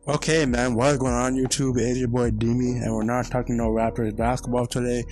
Okay, man, what's going on YouTube? It's your boy Demi, and we're not talking no Raptors basketball today.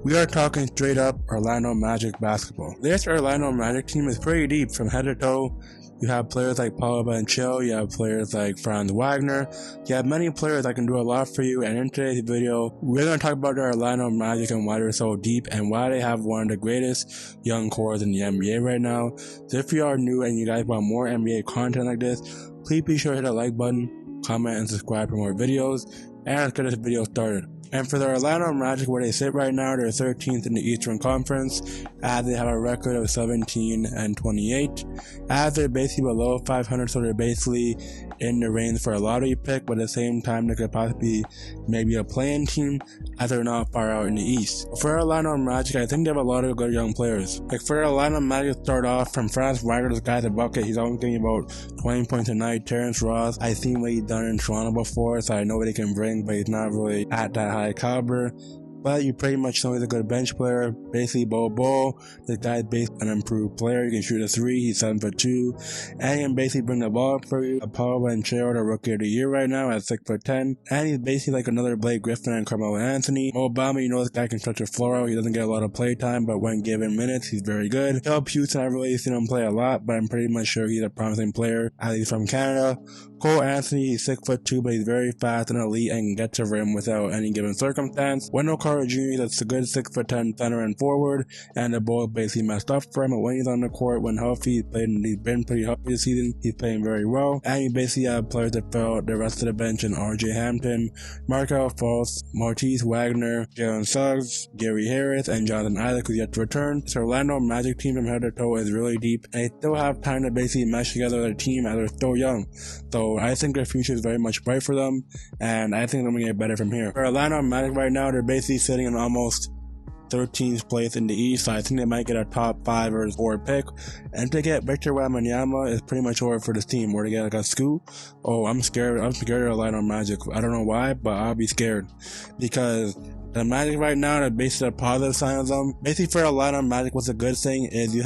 We are talking straight up Orlando Magic basketball. This Orlando Magic team is pretty deep from head to toe. You have players like Paolo Banchero, you have players like Franz Wagner, you have many players that can do a lot for you, and in today's video, we're going to talk about the Orlando Magic and why they're so deep and why they have one of the greatest young cores in the NBA right now. So if you are new and you guys want more NBA content like this, please be sure to hit the like button, comment, and subscribe for more videos, and let's get this video started. And for the Orlando Magic, where they sit right now, they're 13th in the Eastern Conference, as they have a record of 17-28, as they're basically below 500, so they're basically in the range for a lottery pick, but at the same time, they could possibly maybe a play-in team, as they're not far out in the East. For Orlando Magic, I think they have a lot of good young players. Like for Orlando Magic, start off from Franz Wagner, this guy's a bucket. He's only getting about 20 points a night. Terrence Ross, I've seen what he's done in Toronto before, so I know what he can bring, but he's not really at that high caliber. But you pretty much know he's a good bench player. Basically, Bol, this guy's basically an improved player. He can shoot a three, he's 7'2", and he can basically bring the ball up for you. Paolo Banchero, the rookie of the year right now at 6'10", and he's basically like another Blake Griffin and Carmelo Anthony. Mo Bamba, you know this guy can touch a floor out. He doesn't get a lot of play time, but when given minutes, he's very good. Caleb Houston, I've really seen him play a lot, but I'm pretty much sure he's a promising player, at least from Canada. Cole Anthony, he's 6'2", but he's very fast and elite and can get to rim without any given circumstance. Wendell Carter Jr., that's a good 6'10" center and forward, and the ball basically messed up for him. But when he's on the court, when healthy, he's been pretty healthy this season. He's playing very well, and you basically have players that fill out the rest of the bench in RJ Hampton, Markelle Fultz, Matisse Wagner, Jalen Suggs, Gary Harris, and Jonathan Isaac, who's yet to return. So Orlando Magic team from head to toe is really deep, and they still have time to basically mesh together their team as they're still young. So I think their future is very much bright for them, and I think they're going to get better from here. For Orlando Magic right now, they're basically sitting in almost 13th place in the East, so I think they might get a top 5 or 4 pick. And to get Victor Wembanyama is pretty much over for this team. Or to get like a Scoot, oh, I'm scared. I'm scared of Orlando Magic. I don't know why, but I'll be scared because the Magic right now, they're basically a positive sign of them. Basically for Orlando Magic, what's a good thing is you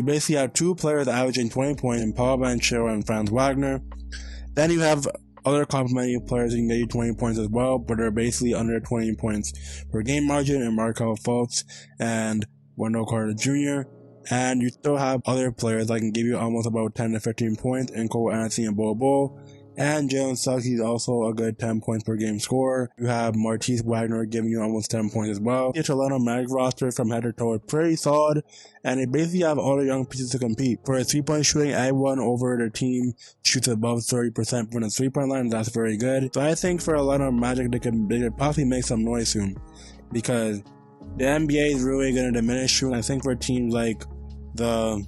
basically have two players averaging 20 points in Paolo Banchero and Franz Wagner. Then you have other complementary players who can get you 20 points as well, but they're basically under 20 points per game margin, and Markelle Fultz and Wendell Carter Jr. And you still have other players that can give you almost about 10 to 15 points in Cole Anthony and Bol. And Jalen Suggs, he's also a good 10 points per game scorer. You have Matisse Wagner giving you almost 10 points as well. The Orlando Magic roster from head to toe is pretty solid, and they basically have all the young pieces to compete. For a 3-point shooting, everyone over their team shoots above 30% from the 3-point line, and that's very good. So I think for Orlando Magic, they could possibly make some noise soon, because the NBA is really going to diminish shooting. I think for teams like the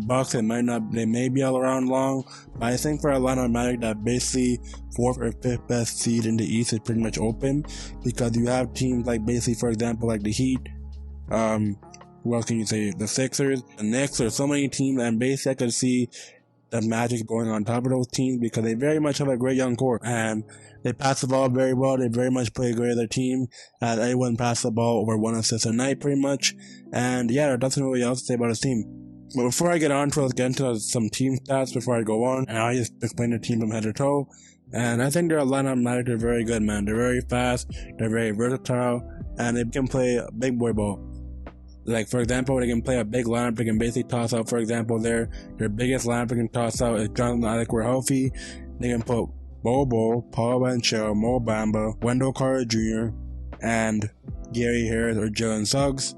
Bucks, they may be all around long, but I think for Orlando Magic, that basically 4th or 5th best seed in the East is pretty much open, because you have teams like basically, for example, like the Heat, who else can you say, the Sixers, the Knicks, or so many teams, and basically I could see the Magic going on top of those teams because they very much have a great young core, and they pass the ball very well. They very much play great as a team, and everyone passes the ball over 1 assist a night pretty much, and yeah, there's nothing really else to say about this team. But before I get on to it, let's get into some team stats before I go on, and I'll just explain the team from head to toe. And I think their Orlando Magic are very good, man. They're very fast, they're very versatile, and they can play big boy ball. Like, for example, they can play a big lineup. They can basically toss out, for example, their biggest lineup they can toss out is Jonathan Isaac, we're healthy. They can put Bol, Paolo Banchero, Mo Bamba, Wendell Carter Jr., and Gary Harris or Jalen Suggs,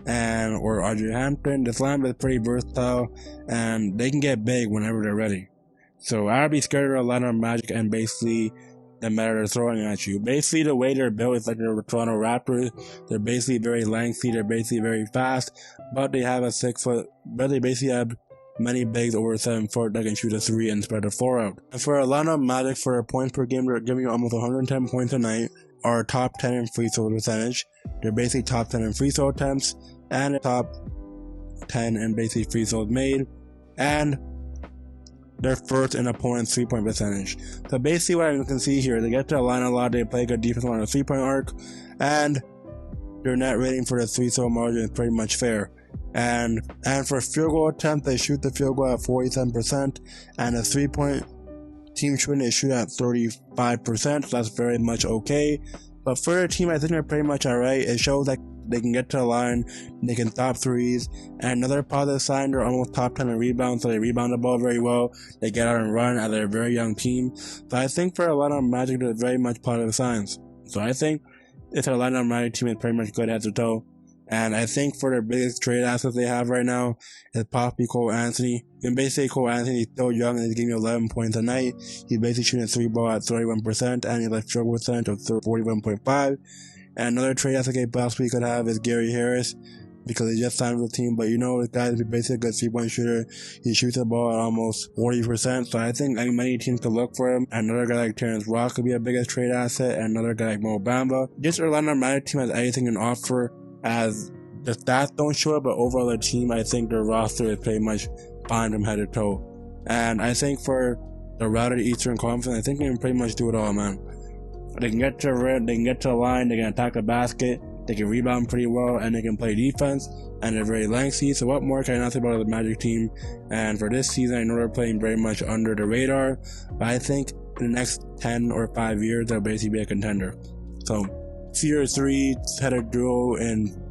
or RJ Hampton. This lineup is pretty versatile, and they can get big whenever they're ready. So I'd be scared of Orlando Magic, and basically the matter they're throwing at you. Basically the way they're built is like the Toronto Raptors. They're basically very lengthy, they're basically very fast, but they have they basically have many bigs over 7 foot that can shoot a 3 and spread the floor out. And for Orlando Magic, for a points per game, they're giving you almost 110 points a night, are top 10 in free throw percentage. They're basically top 10 in free throw attempts, and top 10 in basically free throws made, and they're first in opponent's 3-point percentage. So basically what you can see here, they get to the line a lot, they play good defense on the 3-point arc, and their net rating for the 3-throw margin is pretty much fair. And for field goal attempt, they shoot the field goal at 47%, and the 3-point team shooting is shooting at 35%, so that's very much okay. But for a team, I think they're pretty much alright. It shows that they can get to the line, they can stop threes, and another positive sign, they're almost top 10 in rebounds, so they rebound the ball very well, they get out and run as they're a very young team. So I think for Orlando Magic, they're very much positive signs. So I think this Orlando Magic team is pretty much good head to toe. And I think for their biggest trade assets they have right now is possibly Cole Anthony. And basically Cole Anthony is still young and he's giving you 11 points a night. He's basically shooting a 3-ball at 31% and he left field percentage of 41.5. And another trade asset they possibly could have is Gary Harris, because he just signed with the team. But you know, this guy is basically a good 3-point shooter. He shoots the ball at almost 40%. So I think many teams could look for him. And another guy like Terrence Ross could be a biggest trade asset. And another guy like Mo Bamba. This Orlando Magic team has anything in offer, as the stats don't show it, but overall the team, I think their roster is pretty much fine from head to toe. And I think for the route of the Eastern Conference, I think they can pretty much do it all, man. They can get to the rim, they can get to the line, they can attack the basket, they can rebound pretty well, and they can play defense, and they're very lengthy. So what more can I not say about the Magic team? And for this season, I know they're playing very much under the radar, but I think in the next 10 or 5 years, they'll basically be a contender. So, Tier 3 headed duo in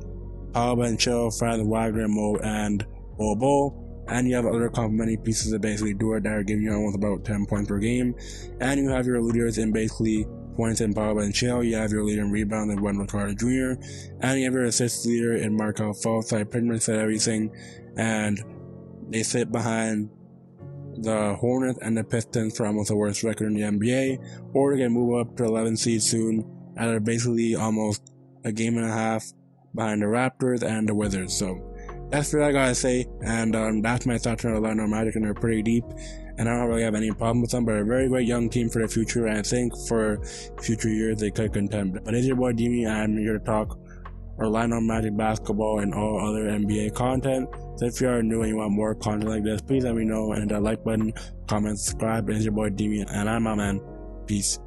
Paolo Banchero, Franz Wagner, and Bol Bol. And you have other complementary pieces that basically do it that are giving you almost about 10 points per game. And you have your leaders in basically points in Paolo Banchero. You have your leader in rebound in Wendell Carter Jr. And you have your assist leader in Markelle Fultz. So I pretty much said everything. And they sit behind the Hornets and the Pistons for almost the worst record in the NBA. Or they can move up to 11 seed soon. And they're basically almost a game and a half behind the Raptors and the Wizards. So that's what I gotta say, and that's my thoughts on Orlando Magic, and they're pretty deep, and I don't really have any problem with them, but a very great young team for the future, and I think for future years they could contend. But it's your boy Demi, and I'm here to talk Orlando Magic basketball and all other NBA content. So if you are new and you want more content like this, please let me know, and hit that like button, comment, subscribe. It's your boy Demi, and I'm out, man. Peace.